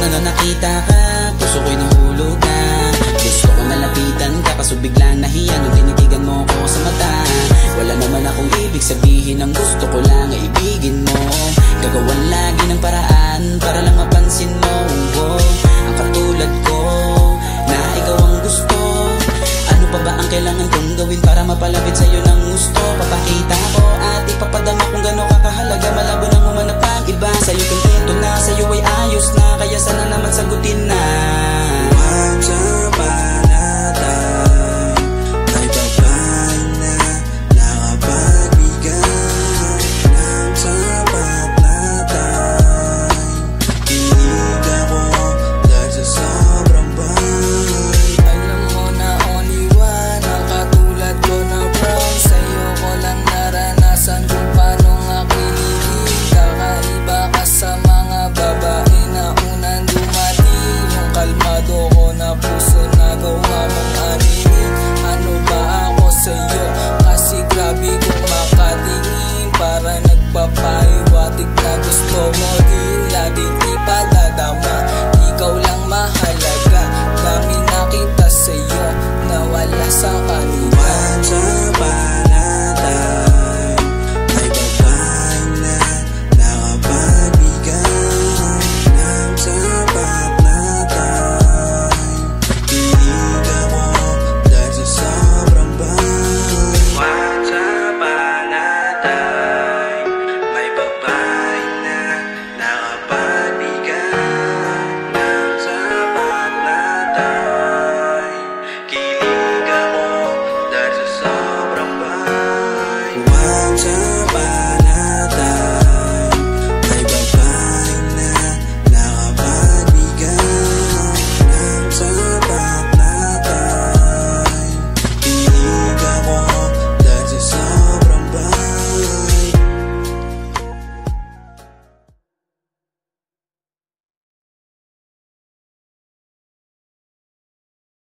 nga na nakita ka, puso ko'y nahulog ka. Gusto ko nalapitan ka, kaso biglang nahiya nung tinitigan mo ko sa mata. Wala naman akong ibig sabihin, ang gusto ko lang ay ibigin mo. Gagawan lagi ng paraan para lang mapansin mo, ang katulad ko na ikaw ang gusto. Ano pa ba ang kailangan kong gawin para mapalapit sa'yo